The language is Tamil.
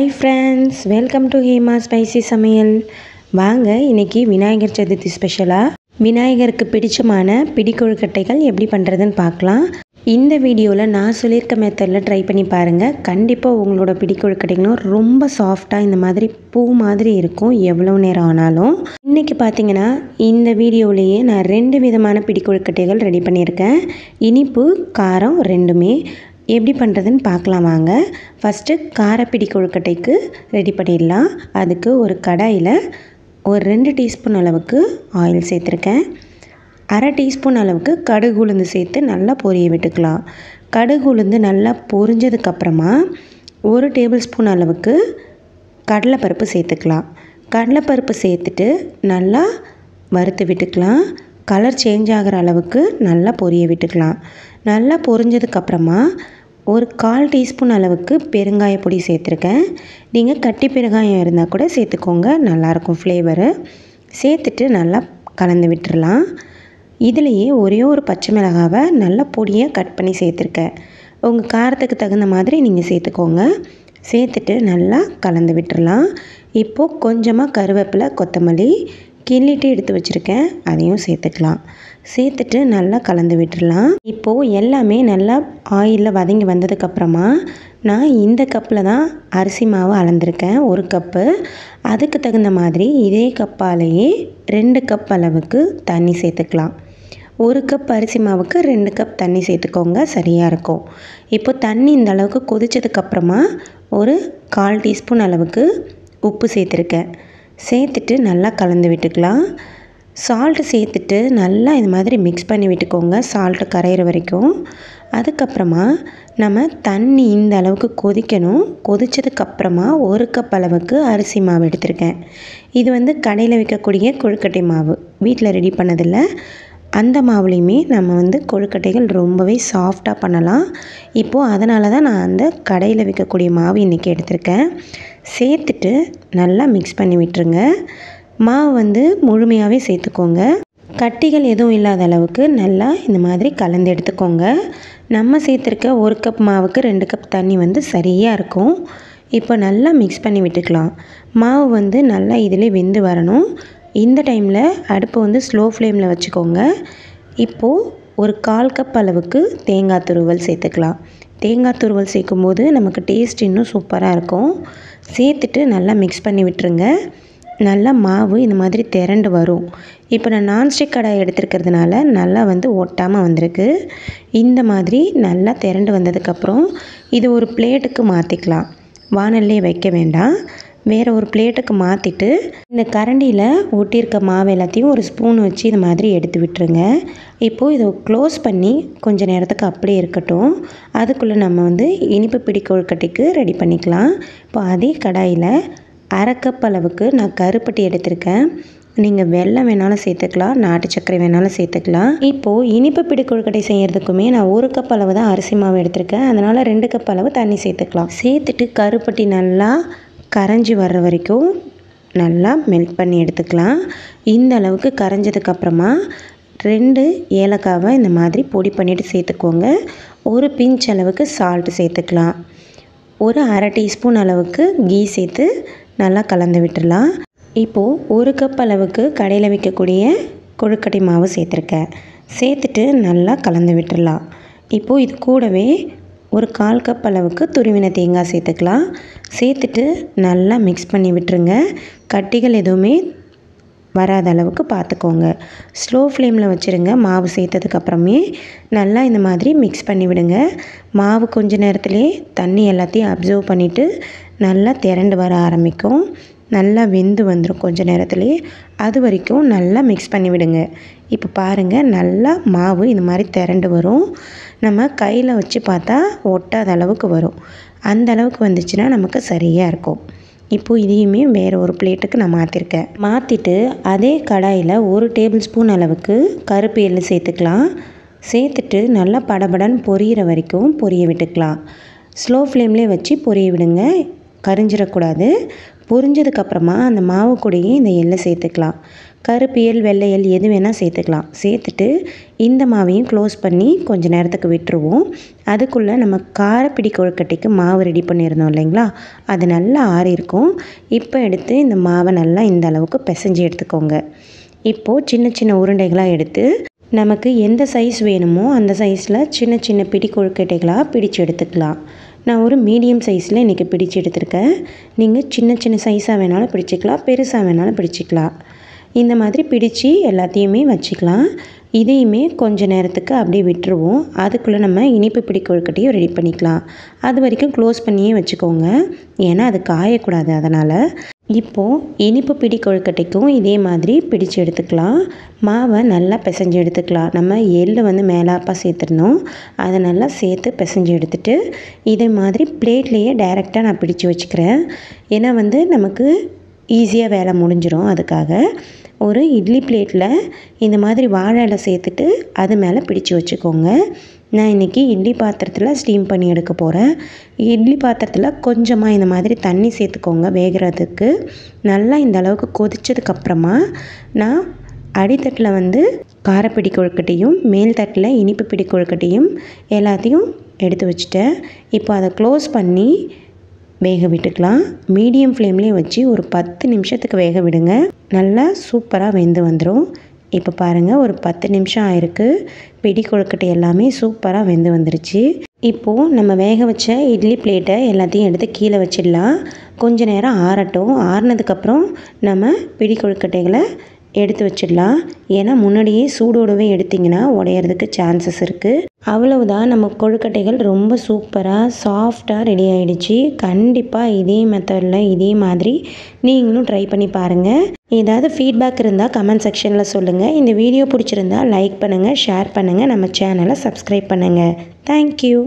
Hi friends, welcome to Hema spicy சமையல். வாங்க இன்றைக்கி விநாயகர் சதுர்த்தி ஸ்பெஷலாக விநாயகருக்கு பிடிச்சமான பிடிக்கொழுக்கட்டைகள் எப்படி பண்ணுறதுன்னு பார்க்கலாம். இந்த வீடியோவில் நான் சொல்லியிருக்க மெத்தடில் ட்ரை பண்ணி பாருங்கள். கண்டிப்பாக உங்களோட பிடிக்கொழுக்கட்டைகளும் ரொம்ப சாஃப்டாக இந்த மாதிரி பூ மாதிரி இருக்கும் எவ்வளோ நேரம் ஆனாலும். இன்றைக்கி பார்த்தீங்கன்னா இந்த வீடியோவிலேயே நான் 2 விதமான பிடிக்கொழுக்கட்டைகள் ரெடி பண்ணியிருக்கேன். இனிப்பு காரம் ரெண்டுமே எப்படி பண்ணுறதுன்னு பார்க்கலாம் வாங்க. ஃபஸ்ட்டு காரப்பிடி கொழுக்கட்டைக்கு ரெடி பண்ணிடலாம். அதுக்கு ஒரு கடாயில் ஒரு 2 டீஸ்பூன் அளவுக்கு ஆயில் சேர்த்துருக்கேன். அரை டீஸ்பூன் அளவுக்கு கடுகு உளுந்து சேர்த்து நல்லா பொரிய விட்டுக்கலாம். கடுகு உளுந்து நல்லா பொரிஞ்சதுக்கப்புறமா 1 டேபிள் ஸ்பூன் அளவுக்கு கடலைப்பருப்பு சேர்த்துக்கலாம். கடலைப்பருப்பு சேர்த்துட்டு நல்லா வறுத்து விட்டுக்கலாம். கலர் சேஞ்ச் ஆகிற அளவுக்கு நல்லா பொரிய விட்டுக்கலாம். நல்லா பொரிஞ்சதுக்கப்புறமா ஒரு 1/4 டீஸ்பூன் அளவுக்கு பெருங்காய பொடி சேர்த்துருக்கேன். நீங்கள் கட்டி பெருங்காயம் இருந்தால் கூட சேர்த்துக்கோங்க, நல்லாயிருக்கும் ஃப்ளேவரு. சேர்த்துட்டு நல்லா கலந்து விட்டுடலாம். இதுலேயே ஒரே ஒரு பச்சை மிளகாவை நல்லா பொடியாக கட் பண்ணி சேர்த்துருக்கேன். உங்கள் காரத்துக்கு தகுந்த மாதிரி நீங்கள் சேர்த்துக்கோங்க. சேர்த்துட்டு நல்லா கலந்து விட்டுடலாம். இப்போது கொஞ்சமாக கருவேப்பிலை, கொத்தமல்லி கிள்ளிட்டு எடுத்து வச்சுருக்கேன், அதையும் சேர்த்துக்கலாம். சேர்த்துட்டு நல்லா கலந்து விட்டுடலாம். இப்போது எல்லாமே நல்லா ஆயிலில் வதங்கி வந்ததுக்கப்புறமா நான் இந்த கப்பில் தான் அரிசி மாவு அளந்திருக்கேன், 1 கப்பு. அதுக்கு தகுந்த மாதிரி இதே கப்பாலேயே 2 கப் அளவுக்கு தண்ணி சேர்த்துக்கலாம். 1 கப் அரிசி மாவுக்கு 2 கப் தண்ணி சேர்த்துக்கோங்க, சரியாக இருக்கும். இப்போ தண்ணி இந்த அளவுக்கு கொதிச்சதுக்கப்புறமா ஒரு 1/4 டீஸ்பூன் அளவுக்கு உப்பு சேர்த்துருக்கேன். சேர்த்துட்டு நல்லா கலந்து விட்டுக்கலாம். சால்ட்டு சேர்த்துட்டு நல்லா இது மாதிரி மிக்ஸ் பண்ணி விட்டுக்கோங்க, சால்ட்டு கரையிற வரைக்கும். அதுக்கப்புறமா நம்ம தண்ணி இந்த அளவுக்கு கொதிக்கணும். கொதித்ததுக்கப்புறமா 1 கப் அளவுக்கு அரிசி மாவு எடுத்திருக்கேன். இது கடையில் விற்கக்கூடிய கொழுக்கட்டை மாவு, வீட்டில் ரெடி பண்ணதில்லை. அந்த மாவுலேயுமே நம்ம கொழுக்கட்டைகள் ரொம்பவே சாஃப்டாக பண்ணலாம். இப்போது அதனால தான் நான் அந்த கடையில் விற்கக்கூடிய மாவு இன்றைக்கி எடுத்திருக்கேன். சேர்த்துட்டு நல்லா மிக்ஸ் பண்ணி விட்டுருங்க. மாவு முழுமையாகவே சேர்த்துக்கோங்க. கட்டிகள் எதுவும் இல்லாத அளவுக்கு நல்லா இந்த மாதிரி கலந்து எடுத்துக்கோங்க. நம்ம சேர்த்துருக்க 1 கப் மாவுக்கு 2 கப் தண்ணி சரியாக இருக்கும். இப்போ நல்லா மிக்ஸ் பண்ணி விட்டுக்கலாம். மாவு நல்லா இதில் வெந்து வரணும். இந்த டைமில் அடுப்பு ஸ்லோ ஃப்ளேமில் வச்சுக்கோங்க. இப்போது ஒரு 1/4 கப் அளவுக்கு தேங்காய் துருவல் சேர்த்துக்கலாம். தேங்காய் துருவல் சேர்க்கும்போது நமக்கு டேஸ்ட் இன்னும் சூப்பராக இருக்கும். சேர்த்துட்டு நல்லா மிக்ஸ் பண்ணி விட்டுருங்க. நல்லா மாவு இந்த மாதிரி திரண்டு வரும். இப்போ நான் நான்ஸ்டிக் கடாய் எடுத்துருக்கிறதுனால நல்லா ஒட்டாமல் வந்திருக்கு. இந்த மாதிரி நல்லா திரண்டு வந்ததுக்கப்புறம் இது ஒரு பிளேட்டுக்கு மாற்றிக்கலாம். வானல்லே வைக்க வேண்டாம், வேறு ஒரு பிளேட்டுக்கு மாற்றிட்டு இந்த கரண்டியில் ஒட்டியிருக்க மாவு எல்லாத்தையும் ஒரு ஸ்பூன் வச்சு இது மாதிரி எடுத்து விட்டுருங்க. இப்போது இதை க்ளோஸ் பண்ணி கொஞ்சம் நேரத்துக்கு அப்படியே இருக்கட்டும். அதுக்குள்ளே நம்ம இனிப்பு பிடி கொழுக்கட்டைக்கு ரெடி பண்ணிக்கலாம். இப்போ அதே கடாயில் 1/2 கப் அளவுக்கு நான் கருப்பட்டி எடுத்திருக்கேன். நீங்கள் வெல்லம் வேணாலும் சேர்த்துக்கலாம், நாட்டு சர்க்கரை வேணாலும் சேர்த்துக்கலாம். இப்போது இனிப்பு பிடி கொழுக்கட்டை செய்கிறதுக்குமே நான் 1 கப் அளவு தான் அரிசி மாவு எடுத்திருக்கேன். அதனால் 2 கப் அளவு தண்ணி சேர்த்துக்கலாம். சேர்த்துட்டு கருப்பட்டி நல்லா கரைஞ்சி வர்ற வரைக்கும் நல்லா மெல்ட் பண்ணி எடுத்துக்கலாம். இந்த அளவுக்கு கரைஞ்சதுக்கப்புறமா 2 ஏலக்காவை இந்த மாதிரி பொடி பண்ணிவிட்டு சேர்த்துக்கோங்க. ஒரு பிஞ்ச் அளவுக்கு சால்ட்டு சேர்த்துக்கலாம். ஒரு அரை டீஸ்பூன் அளவுக்கு கீ சேர்த்து நல்லா கலந்து விட்டுடலாம். இப்போது 1 கப் அளவுக்கு கடையில் விற்கக்கூடிய கொழுக்கட்டை மாவு சேர்த்துருக்கேன். சேர்த்துட்டு நல்லா கலந்து விட்டுடலாம். இப்போது இது கூடவே ஒரு 1/4 கப் அளவுக்கு துருவின தேங்காய் சேர்த்துக்கலாம். சேர்த்துட்டு நல்லா மிக்ஸ் பண்ணி விட்டுருங்க. கட்டிகள் எதுவுமே வராத அளவுக்கு பார்த்துக்கோங்க. ஸ்லோ ஃப்ளேமில் வச்சுருங்க. மாவு சேர்த்ததுக்கப்புறமே நல்லா இந்த மாதிரி மிக்ஸ் பண்ணி விடுங்க. மாவு கொஞ்ச நேரத்துலேயே தண்ணி எல்லாத்தையும் அப்சர்வ் பண்ணிவிட்டு நல்லா திரண்டு வர ஆரம்பிக்கும். நல்லா வெந்து வந்துடும் கொஞ்ச நேரத்துலேயே. அது வரைக்கும் நல்லா மிக்ஸ் பண்ணி விடுங்க. இப்போ பாருங்கள், நல்லா மாவு இந்த மாதிரி திரண்டு வரும். நம்ம கையில் வச்சு பார்த்தா ஒட்டாத அளவுக்கு வரும். அந்த அளவுக்கு வந்துச்சுன்னா நமக்கு சரியாக இருக்கும். இப்போது இதையுமே வேறு ஒரு பிளேட்டுக்கு நான் மாற்றிருக்கேன். மாற்றிட்டு அதே கடாயில் 1 டேபிள் ஸ்பூன் அளவுக்கு கருப்பு எள்ளு சேர்த்துக்கலாம். சேர்த்துட்டு நல்லா படபடன்னு பொரியிற வரைக்கும் பொரிய விட்டுக்கலாம். ஸ்லோ ஃப்ளேம்லேயே வச்சு பொரிய விடுங்க, கரிஞ்சிடக்கூடாது. பொரிஞ்சதுக்கப்புறமா அந்த மாவு கூடயே இந்த எள்ளை சேர்த்துக்கலாம். கருப்பியல் வெள்ளையல் எது வேணால் சேர்த்துக்கலாம். சேர்த்துட்டு இந்த மாவையும் க்ளோஸ் பண்ணி கொஞ்சம் நேரத்துக்கு விட்டுருவோம். அதுக்குள்ளே நம்ம காரப்பிடி கொழுக்கட்டைக்கு மாவு ரெடி பண்ணியிருந்தோம் இல்லைங்களா, அது நல்லா ஆறியிருக்கும். இப்போ எடுத்து இந்த மாவை நல்லா இந்த அளவுக்கு பிசைஞ்சு எடுத்துக்கோங்க. இப்போது சின்ன சின்ன உருண்டைகளாக எடுத்து நமக்கு எந்த சைஸ் வேணுமோ அந்த சைஸில் சின்ன சின்ன பிடி கொழுக்கட்டைகளாக பிடிச்சு எடுத்துக்கலாம். நான் ஒரு மீடியம் சைஸில் இன்றைக்கி பிடிச்சு எடுத்திருக்கேன். நீங்கள் சின்ன சின்ன சைஸாக வேணாலும் பிடிச்சிக்கலாம், பெருசாக வேணாலும் பிடிச்சிக்கலாம். இந்த மாதிரி பிடிச்சு எல்லாத்தையுமே வச்சுக்கலாம். இதையுமே கொஞ்சம் நேரத்துக்கு அப்படியே விட்டுருவோம். அதுக்குள்ளே நம்ம இனிப்பு பிடி கொழுக்கட்டையும் ரெடி பண்ணிக்கலாம். அது வரைக்கும் க்ளோஸ் பண்ணியே வச்சுக்கோங்க, ஏன்னா அது காயக்கூடாது. அதனால் இப்போது இனிப்பு பிடி கொழுக்கட்டைக்கும் இதே மாதிரி பிடிச்சு எடுத்துக்கலாம். மாவை நல்லா பிசைஞ்சு எடுத்துக்கலாம். நம்ம எள்ளு மேலாப்பாக சேர்த்துருந்தோம், அதை நல்லா சேர்த்து பிசைஞ்சு எடுத்துகிட்டு இதே மாதிரி பிளேட்லேயே டைரெக்டாக நான் பிடிச்சு வச்சுக்கிறேன். ஏன்னா நமக்கு ஈஸியாக வேலை முடிஞ்சிடும். அதுக்காக ஒரு இட்லி பிளேட்டில் இந்த மாதிரி வாழை இலை சேர்த்துட்டு அது மேலே பிடிச்சு வச்சுக்கோங்க. நான் இன்றைக்கி இட்லி பாத்திரத்தில் ஸ்டீம் பண்ணி எடுக்க போகிறேன். இட்லி பாத்திரத்தில் கொஞ்சமாக இந்த மாதிரி தண்ணி சேர்த்துக்கோங்க வேகிறதுக்கு. நல்லா இந்த அளவுக்கு கொதித்ததுக்கப்புறமா நான் அடித்தட்டில் காரப்பிடி கொழுக்கட்டையும் மேல் தட்டில் இனிப்பு பிடி கொழுக்கட்டையும் எல்லாத்தையும் எடுத்து வச்சுட்டேன். இப்போ அதை க்ளோஸ் பண்ணி வேக விட்டுக்கலாம். மீடியம் ஃப்ளேம்லேயே வச்சு ஒரு 10 நிமிஷத்துக்கு வேக விடுங்க. நல்லா சூப்பராக வெந்து வந்துடும். இப்போ பாருங்கள், ஒரு 10 நிமிஷம் ஆயிருக்கு. பிடி கொழுக்கட்டை எல்லாமே சூப்பராக வெந்து வந்துருச்சு. இப்போது நம்ம வேக வச்ச இட்லி பிளேட்டை எல்லாத்தையும் எடுத்து கீழே வச்சிடலாம். கொஞ்சம் நேரம் ஆறட்டும். ஆறினதுக்கப்புறம் நம்ம பிடி கொழுக்கட்டைகளை எடுத்து வச்சிடலாம். ஏன்னா முன்னாடியே சூடோடவே எடுத்திங்கன்னா உடையிறதுக்கு சான்சஸ் இருக்குது. அவ்வளவுதான், நம்ம கொழுக்கட்டைகள் ரொம்ப சூப்பராக சாஃப்டாக ரெடி ஆகிடுச்சு. கண்டிப்பாக இதே மெத்தடில் இதே மாதிரி நீங்களும் ட்ரை பண்ணி பாருங்கள். ஏதாவது ஃபீட்பேக் இருந்தால் கமெண்ட் செக்ஷனில் சொல்லுங்கள். இந்த வீடியோ பிடிச்சிருந்தா லைக் பண்ணுங்கள், ஷேர் பண்ணுங்கள், நம்ம சேனலை சப்ஸ்கிரைப் பண்ணுங்கள். தேங்க்யூ.